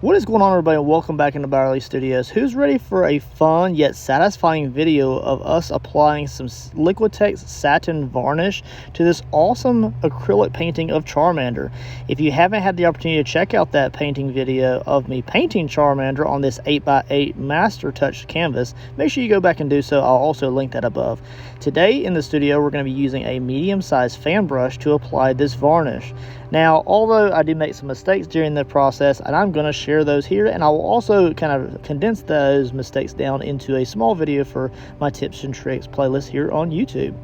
What is going on, everybody, and welcome back into Byerly Studios. Who's ready for a fun yet satisfying video of us applying some Liquitex Satin Varnish to this awesome acrylic painting of Charmander? If you haven't had the opportunity to check out that painting video of me painting Charmander on this 8x8 Master Touch canvas, make sure you go back and do so. I'll also link that above. Today in the studio, we're going to be using a medium-sized fan brush to apply this varnish. Now, although I did make some mistakes during the process, and I'm going to share those here, and I will also kind of condense those mistakes down into a small video for my tips and tricks playlist here on YouTube.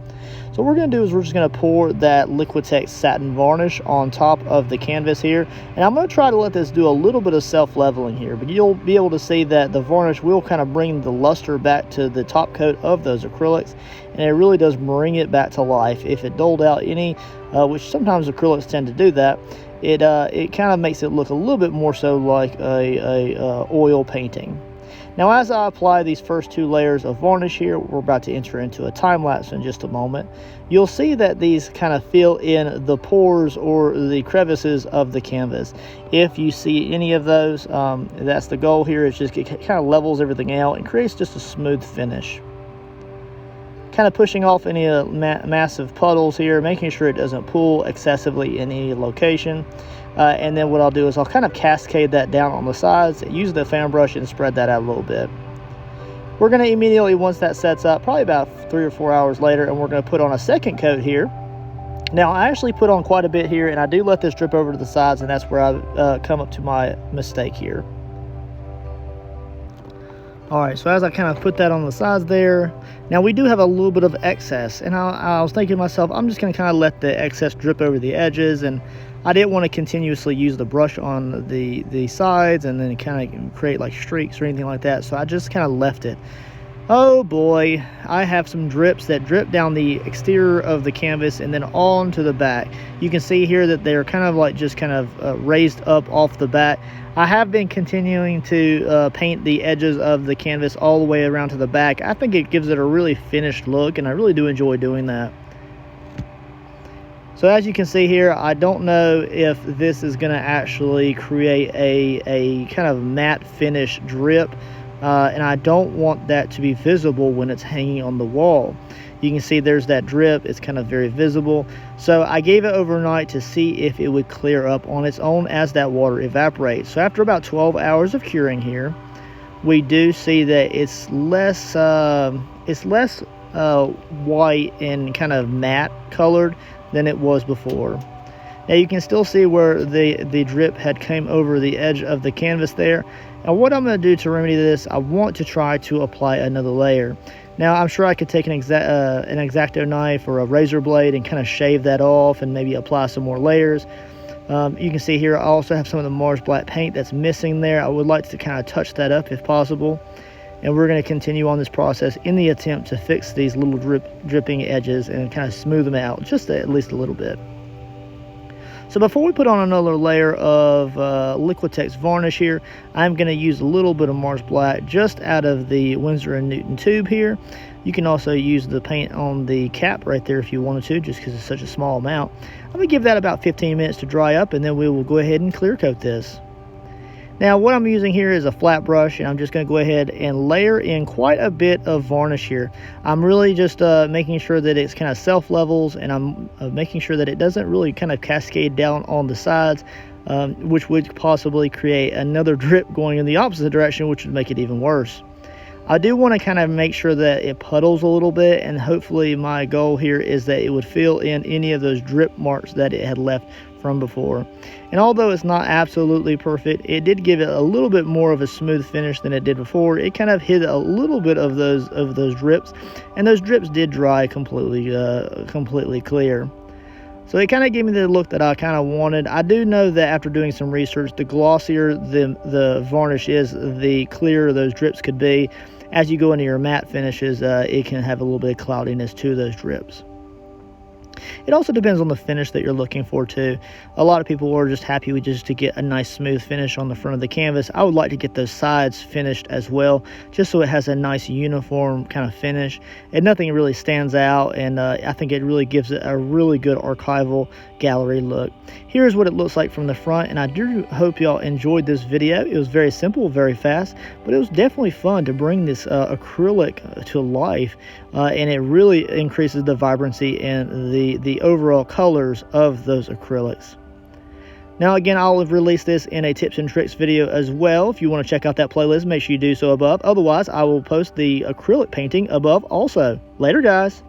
So what we're going to do is we're just going to pour that Liquitex Satin Varnish on top of the canvas here, and I'm going to try to let this do a little bit of self-leveling here, but you'll be able to see that the varnish will kind of bring the luster back to the top coat of those acrylics, and it really does bring it back to life. If it dulled out any, which sometimes acrylics tend to do that, it kind of makes it look a little bit more so like a oil painting. Now, as I apply these first two layers of varnish here, we're about to enter into a time lapse in just a moment. You'll see that these kind of fill in the pores or the crevices of the canvas. If you see any of those, that's the goal here, is just it kind of levels everything out and creates just a smooth finish. Kind of pushing off any massive puddles here, making sure it doesn't pool excessively in any location. And then what I'll do is I'll kind of cascade that down on the sides, use the fan brush and spread that out a little bit. We're going to immediately, once that sets up, probably about 3 or 4 hours later, and we're going to put on a second coat here. Now, I actually put on quite a bit here, and I do let this drip over to the sides, and that's where I come up to my mistake here. Alright, so as I kind of put that on the sides there, now we do have a little bit of excess, and I was thinking to myself, I'm just going to kind of let the excess drip over the edges, and I didn't want to continuously use the brush on the sides and then kind of create like streaks or anything like that, so I just kind of left it. Oh boy, I have some drips that drip down the exterior of the canvas and then onto the back. You can see here that they're kind of like just kind of raised up off the back. I have been continuing to paint the edges of the canvas all the way around to the back. I think it gives it a really finished look, and I really do enjoy doing that. So as you can see here, I don't know if this is going to actually create a kind of matte finish drip, and I don't want that to be visible when it's hanging on the wall. You can see there's that drip, it's kind of very visible. So I gave it overnight to see if it would clear up on its own as that water evaporates. So after about 12 hours of curing here, we do see that it's less white and kind of matte colored than it was before. Now you can still see where the drip had came over the edge of the canvas there. And what I'm going to do to remedy this, I want to try to apply another layer. Now I'm sure I could take an X-Acto knife or a razor blade and kind of shave that off and maybe apply some more layers. You can see here I also have some of the Mars black paint that's missing there. I would like to kind of touch that up if possible. And we're going to continue on this process in the attempt to fix these little dripping edges and kind of smooth them out just at least a little bit. So before we put on another layer of Liquitex varnish here, I'm going to use a little bit of Mars Black just out of the Winsor & Newton tube here. You can also use the paint on the cap right there if you wanted to, just because it's such a small amount. I'm going to give that about 15 minutes to dry up, and then we will go ahead and clear coat this. Now what I'm using here is a flat brush, and I'm just going to go ahead and layer in quite a bit of varnish here. I'm really just making sure that it's kind of self-levels, and I'm making sure that it doesn't really kind of cascade down on the sides, which would possibly create another drip going in the opposite direction, which would make it even worse. I do want to kind of make sure that it puddles a little bit, and hopefully my goal here is that it would fill in any of those drip marks that it had left from before. And although it's not absolutely perfect, it did give it a little bit more of a smooth finish than it did before. It kind of hid a little bit of those drips, and those drips did dry completely clear. So it kind of gave me the look that I kind of wanted. I do know that after doing some research, the glossier the varnish is, the clearer those drips could be. As you go into your matte finishes, it can have a little bit of cloudiness to those drips. It also depends on the finish that you're looking for too. A lot of people are just happy with just to get a nice smooth finish on the front of the canvas. I would like to get those sides finished as well, just so it has a nice uniform kind of finish and nothing really stands out, and I think it really gives it a really good archival gallery look. Here's what it looks like from the front, and I do hope y'all enjoyed this video. It was very simple, very fast, but it was definitely fun to bring this acrylic to life, and it really increases the vibrancy and the overall colors of those acrylics. Now again, I'll release this in a tips and tricks video as well. If you want to check out that playlist, make sure you do so above. Otherwise, I will post the acrylic painting above also. Later, guys.